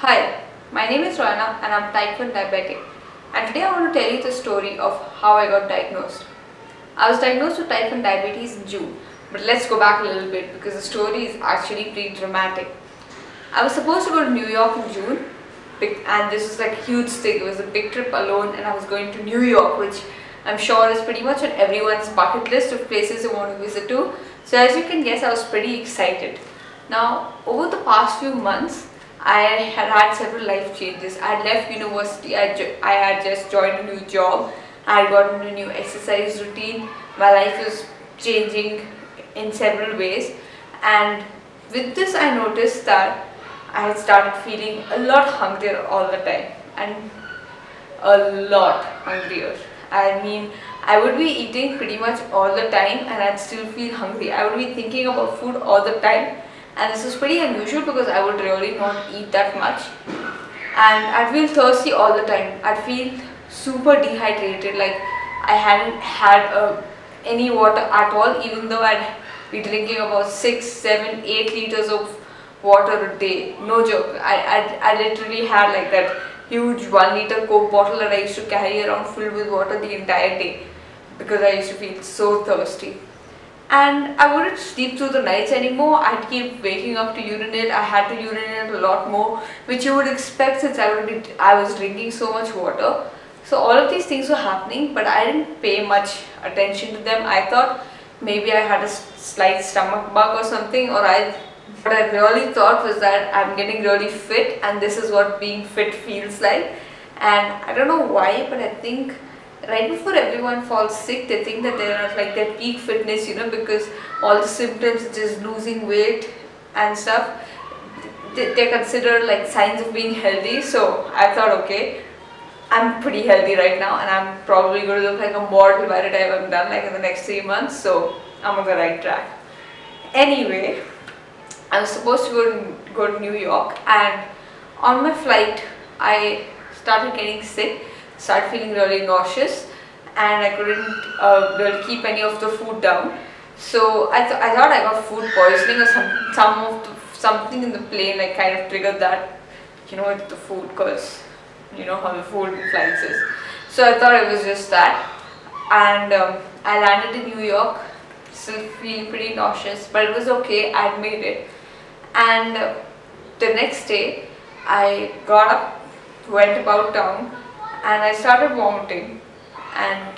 Hi, my name is Royina and I'm type 1 diabetic, and today I want to tell you the story of how I got diagnosed. I was diagnosed with type 1 diabetes in June, but let's go back a little bit because the story is actually pretty dramatic. I was supposed to go to New York in June, and this was like a huge thing. It was a big trip alone, and I was going to New York, which I'm sure is pretty much on everyone's bucket list of places they want to visit to. So as you can guess, I was pretty excited. Now, over the past few months, I had several life changes. I had left university, I had just joined a new job, I had gotten a new exercise routine, my life was changing in several ways, and with this I noticed that I had started feeling a lot hungrier all the time, and a lot hungrier. I mean, I would be eating pretty much all the time and I'd still feel hungry. I would be thinking about food all the time, and this is pretty unusual because I would really not eat that much, and I'd feel thirsty all the time. I'd feel super dehydrated, like I hadn't had any water at all, even though I'd be drinking about 6, 7, 8 liters of water a day. No joke. I literally had like that huge 1 liter Coke bottle that I used to carry around filled with water the entire day because I used to feel so thirsty. And I wouldn't sleep through the nights anymore. I'd keep waking up to urinate. I had to urinate a lot more, which you would expect since I was drinking so much water. So all of these things were happening, but I didn't pay much attention to them. I thought maybe I had a slight stomach bug or something, or what I really thought was that I'm getting really fit and this is what being fit feels like. And I don't know why, but I think right before everyone falls sick, they think that they're at like their peak fitness, because all the symptoms such as losing weight and stuff, they're considered like signs of being healthy. So I thought, okay, I'm pretty healthy right now and I'm probably going to look like a model by the time I'm done, like in the next 3 months, so I'm on the right track. Anyway, I was supposed to go to New York, and on my flight I started getting sick, started feeling really nauseous, and I couldn't really keep any of the food down. So I thought I got food poisoning or something in the plane like kind of triggered that, with the food, because you know how the food in flights is. So I thought it was just that, and I landed in New York, still feeling pretty nauseous, but it was okay. I made it. And the next day I got up, went about town, and I started vomiting. And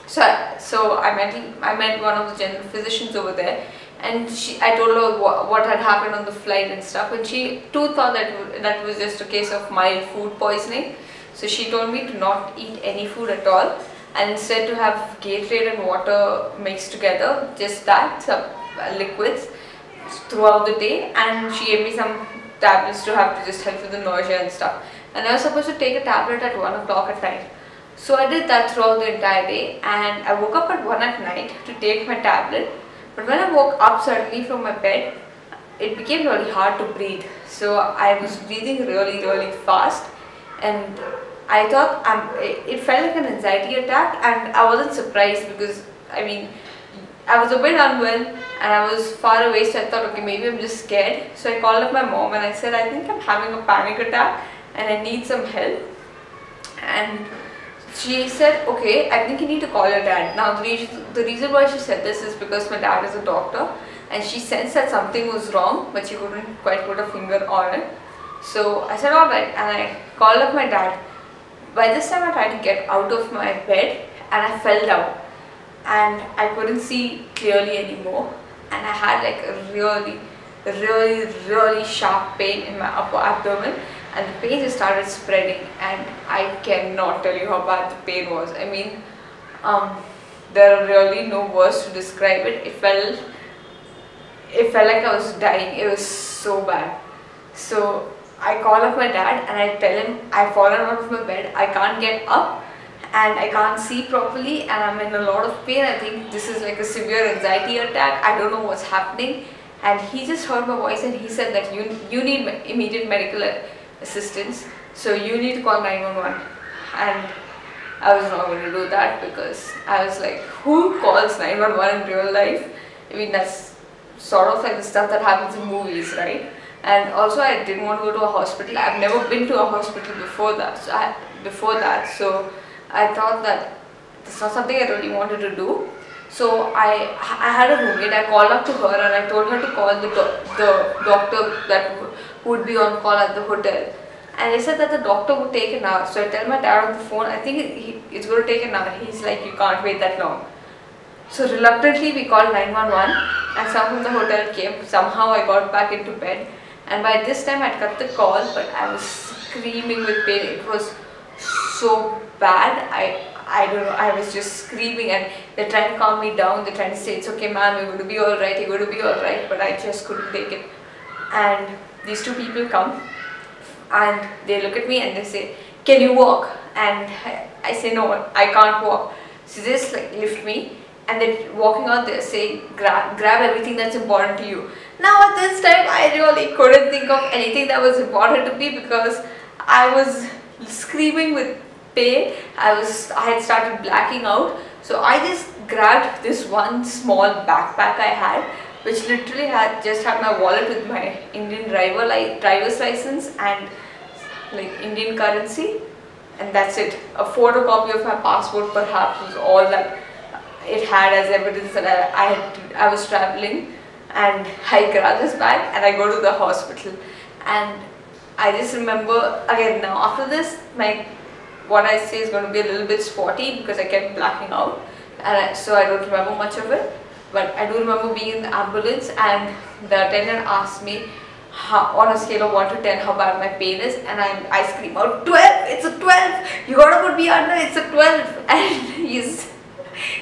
so I met one of the general physicians over there, and I told her what had happened on the flight and stuff, and she too thought that was just a case of mild food poisoning. So she told me to not eat any food at all, and instead to have Gatorade and water mixed together, just that, some liquids throughout the day, and she gave me some tablets to have to just help with the nausea and stuff. And I was supposed to take a tablet at 1 o'clock at night. So I did that throughout the entire day, and I woke up at 1 at night to take my tablet. But when I woke up suddenly from my bed, it became really hard to breathe. So I was breathing really, really fast, and I thought it felt like an anxiety attack, and I wasn't surprised because I was a bit unwell and I was far away, so I thought, okay, maybe I'm just scared. So I called up my mom and I said, I think I'm having a panic attack and I need some help. And she said, okay, I think you need to call your dad. Now the reason why she said this is because my dad is a doctor, and she sensed that something was wrong, but she couldn't quite put a finger on it. So I said, alright, and I called up my dad. By this time I tried to get out of my bed and I fell down, and I couldn't see clearly anymore, and I had like a really, really, really sharp pain in my upper abdomen, and the pain just started spreading, and I cannot tell you how bad the pain was. There are really no words to describe it. It felt like I was dying. It was so bad. So I call up my dad and I tell him I've fallen out of my bed, I can't get up, and I can't see properly, and I'm in a lot of pain. I think this is like a severe anxiety attack. I don't know what's happening. And he just heard my voice and he said that you need immediate medical assistance, so you need to call 911. And I was not going to do that because I was like, who calls 911 in real life? That's sort of like the stuff that happens in movies, right? and also I didn't want to go to a hospital. I've never been to a hospital before that, so I thought that it's not something I really wanted to do. So I had a roommate. I called up to her and I told her to call the doctor who would be on call at the hotel. And they said that the doctor would take an hour. So I tell my dad on the phone, I think it's going to take an hour. He's like, you can't wait that long. So reluctantly we called 911 and someone from the hotel came. Somehow I got back into bed, and by this time I'd cut the call, but I was screaming with pain. It was so bad. I don't know, I was just screaming, and they're trying to calm me down. They're trying to say, it's okay ma'am, you're going to be alright, you're going to be alright, but I just couldn't take it. And these two people come and they look at me and they say, can you walk? And I say, no, I can't walk. So they just like lift me, and then walking out there say, grab everything that's important to you. Now at this time I really couldn't think of anything that was important to me because I was screaming with pain. I had started blacking out. So I just grabbed this one small backpack I had, which literally just had my wallet with my Indian driver's license and like Indian currency, and that's it. A photocopy of my passport perhaps was all that it had as evidence that I was traveling. And I grab this bag and I go to the hospital, and I just remember again now after this what I say is going to be a little bit spotty because I kept blacking out, and so I don't remember much of it. But I do remember being in the ambulance and the attendant asked me on a scale of 1 to 10 how bad my pain is, and I scream out, 12, it's a 12, you gotta put me under, it's a 12. And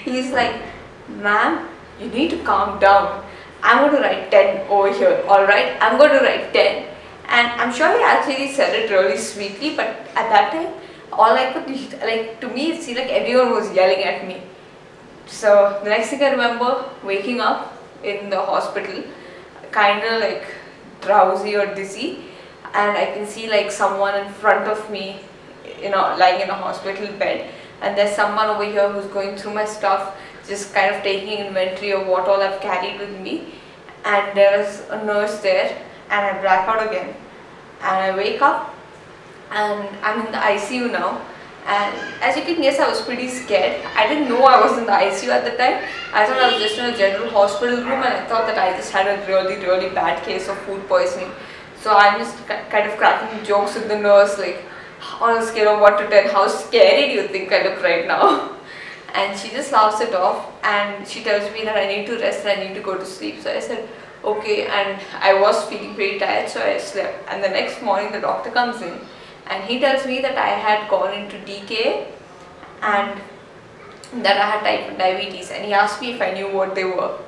he's like, ma'am, you need to calm down. I'm going to write 10 over here, alright? I'm going to write 10. And I'm sure he actually said it really sweetly, but at that time, all I could, like, to me it seemed like everyone was yelling at me. So the next thing I remember, waking up in the hospital, kind of like drowsy or dizzy, and I can see like someone in front of me, lying in a hospital bed, and there's someone over here who's going through my stuff, just kind of taking inventory of what all I've carried with me. And there's a nurse there, and I black out again, and I wake up and I'm in the ICU now. And as you can guess, I was pretty scared. I didn't know I was in the ICU at the time. I thought I was just in a general hospital room, and I thought that I just had a really bad case of food poisoning. So I'm just kind of cracking jokes with the nurse, like, on a scale of 1 to 10, how scary do you think I look right now? And she just laughs it off, and she tells me that I need to rest and I need to go to sleep. So I said, okay, and I was feeling pretty tired, so I slept. And the next morning the doctor comes in, and he tells me that I had gone into DKA and that I had type 1 diabetes, and he asked me if I knew what they were.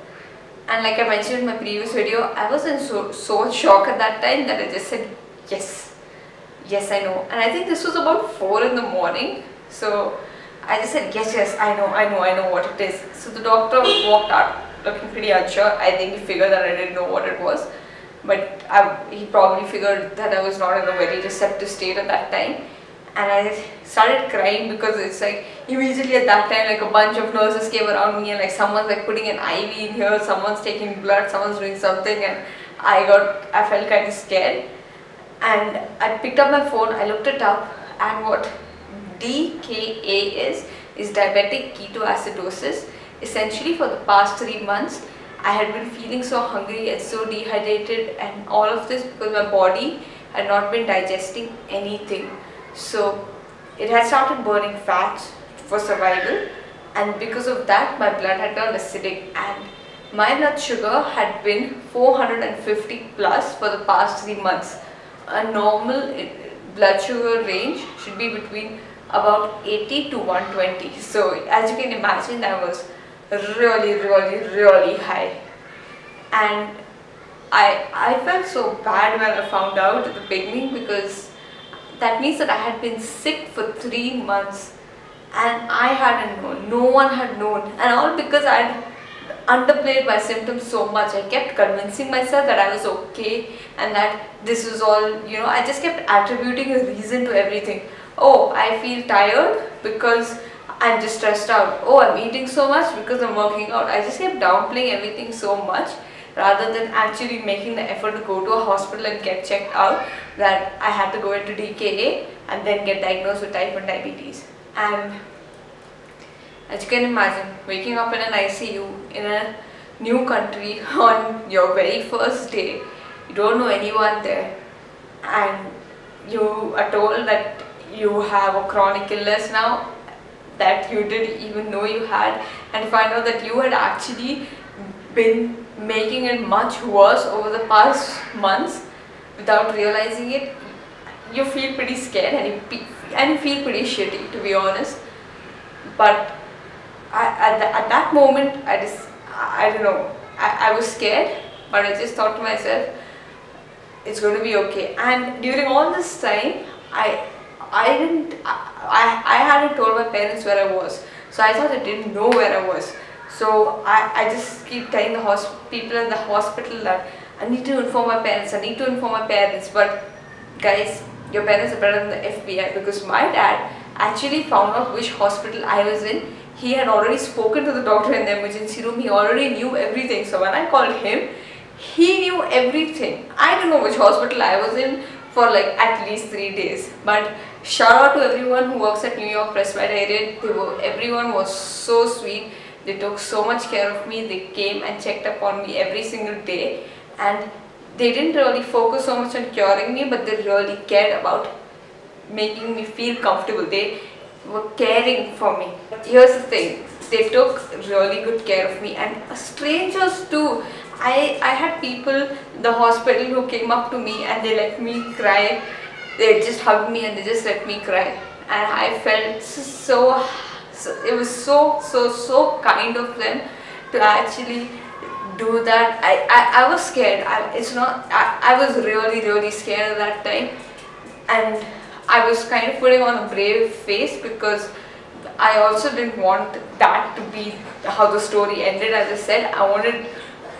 And like I mentioned in my previous video, I was in so shock at that time that I just said, yes I know. And I think this was about 4 in the morning, so I just said, yes, I know what it is. So the doctor walked out looking pretty unsure. I think he figured that I didn't know what it was, but he probably figured that I was not in a very receptive state at that time. And I started crying because it's like immediately at that time, like a bunch of nurses came around me, and like someone's like putting an IV in here, someone's taking blood, someone's doing something, and I felt kind of scared. And I picked up my phone, I looked it up, and what DKA is diabetic ketoacidosis. Essentially for the past 3 months I had been feeling so hungry and so dehydrated, and all of this because my body had not been digesting anything. So it had started burning fats for survival, and because of that my blood had turned acidic, and my blood sugar had been 450 plus for the past 3 months. A normal blood sugar range should be between about 80 to 120. So as you can imagine, that was really high. And I felt so bad when I found out at the beginning, because that means that I had been sick for 3 months and I hadn't known, no one had known, and all because I had underplayed my symptoms so much. I kept convincing myself that I was okay and that this was all, I just kept attributing a reason to everything. Oh, I feel tired because I'm just stressed out. Oh, I'm eating so much because I'm working out. I just kept downplaying everything so much rather than actually making the effort to go to a hospital and get checked out, that I had to go into DKA and then get diagnosed with type 1 diabetes. And as you can imagine, waking up in an ICU in a new country on your very first day, you don't know anyone there, and you are told that you have a chronic illness now that you didn't even know you had, and you find out that you had actually been making it much worse over the past months without realizing it. You feel pretty scared and you feel pretty shitty, to be honest. But at that moment, I don't know, I was scared, but I just thought to myself, it's going to be okay. And during all this time, I hadn't told my parents where I was, so I thought they didn't know where I was. So I just keep telling the people in the hospital that I need to inform my parents, I need to inform my parents. But guys, your parents are better than the FBI, because my dad actually found out which hospital I was in. He had already spoken to the doctor in the emergency room, he already knew everything. So when I called him, he knew everything. I don't know which hospital I was in for like at least 3 days. But shout out to everyone who works at New York Presbyterian. Everyone was so sweet. They took so much care of me. They came and checked up on me every single day, and they didn't really focus so much on curing me, but they really cared about making me feel comfortable. They were caring for me. Here's the thing, they took really good care of me, and strangers too. I had people in the hospital who came up to me and they let me cry. They just hugged me and they just let me cry, and I felt it was so kind of them to actually do that. I was scared. I was really scared at that time, and I was kind of putting on a brave face because I also didn't want that to be how the story ended. As I said, I wanted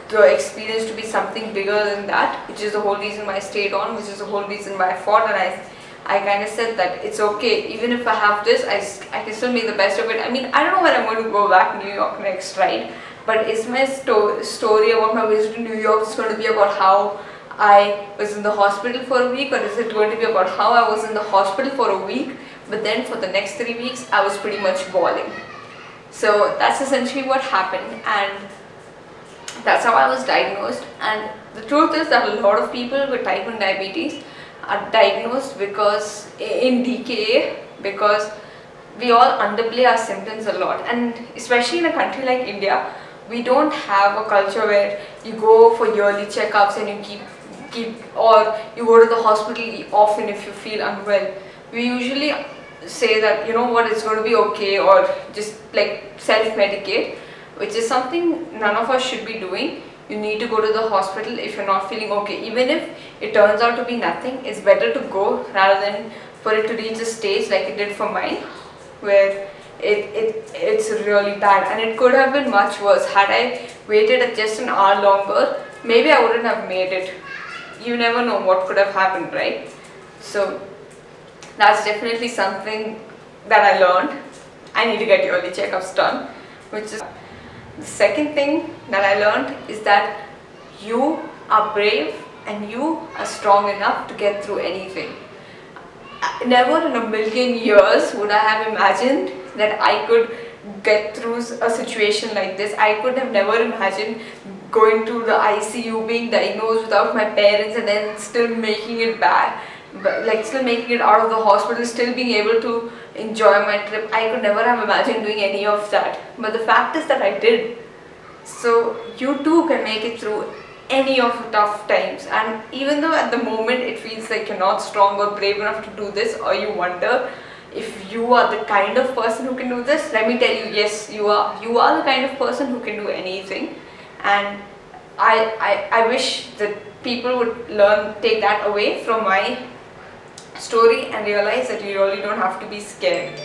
the experience to be something bigger than that, which is the whole reason why I stayed on, which is the whole reason why I fought. And I kind of said that it's okay, even if I have this, I can still make the best of it. I mean, I don't know when I'm going to go back to New York next, right? But is my story about my visit to New York is going to be about how I was in the hospital for a week, or is it going to be about how I was in the hospital for a week, but then for the next 3 weeks I was pretty much bawling? So that's essentially what happened, and that's how I was diagnosed. And the truth is that a lot of people with type 1 diabetes are diagnosed because in DKA, because we all underplay our symptoms a lot, and especially in a country like India, we don't have a culture where you go for yearly checkups and you or you go to the hospital often if you feel unwell. We usually say that, you know what, it's going to be okay, or just like self-medicate, which is something none of us should be doing. You need to go to the hospital if you're not feeling okay. Even if it turns out to be nothing, it's better to go rather than for it to reach a stage like it did for mine, where it's really bad, and it could have been much worse. Had I waited just an hour longer, maybe I wouldn't have made it. You never know what could have happened, right? So that's definitely something that I learned. I need to get yearly checkups done, which is the second thing that I learned, is that you are brave and you are strong enough to get through anything. Never in a million years would I have imagined that I could get through a situation like this. I could have never imagined going to the ICU, being diagnosed without my parents, and then still making it back, like still making it out of the hospital, still being able to enjoy my trip. I could never have imagined doing any of that, but the fact is that I did. So you too can make it through any of the tough times, and even though at the moment it feels like you're not strong or brave enough to do this, or you wonder if you are the kind of person who can do this, let me tell you, yes, you are the kind of person who can do anything. And I wish that people would take that away from my story and realize that you really don't have to be scared.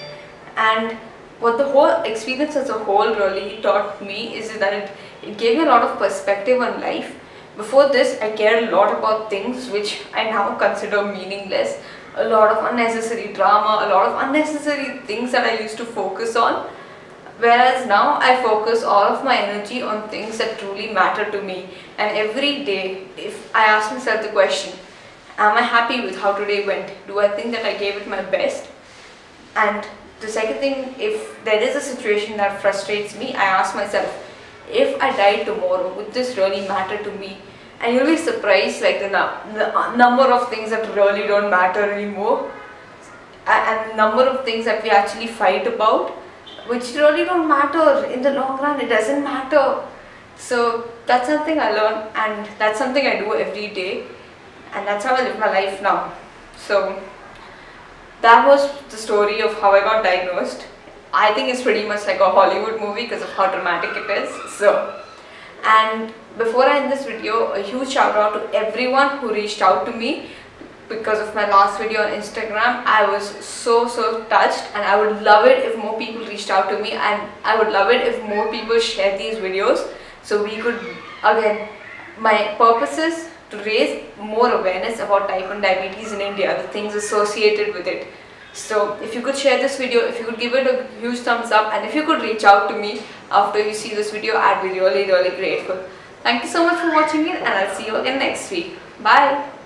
And what the whole experience as a whole really taught me is that it gave me a lot of perspective on life. Before this, I cared a lot about things which I now consider meaningless. A lot of unnecessary drama, a lot of unnecessary things that I used to focus on. Whereas now I focus all of my energy on things that truly matter to me, and every day if I ask myself the question, am I happy with how today went? Do I think that I gave it my best? And the second thing, if there is a situation that frustrates me, I ask myself, if I died tomorrow, would this really matter to me? And you'll be surprised, like the number of things that really don't matter anymore, and the number of things that we actually fight about, which really don't matter in the long run. It doesn't matter. So that's something I learned, and that's something I do every day, and that's how I live my life now. So that was the story of how I got diagnosed. I think it's pretty much like a Hollywood movie because of how dramatic it is. So, and before I end this video, a huge shout out to everyone who reached out to me because of my last video on Instagram. I was so touched, and I would love it if more people reached out to me, and I would love it if more people share these videos, so we could, again, my purpose is to raise more awareness about type 1 diabetes in India, the things associated with it. So if you could share this video, if you could give it a huge thumbs up, and if you could reach out to me after you see this video, I'd be really grateful. Thank you so much for watching it, and I'll see you again next week. Bye.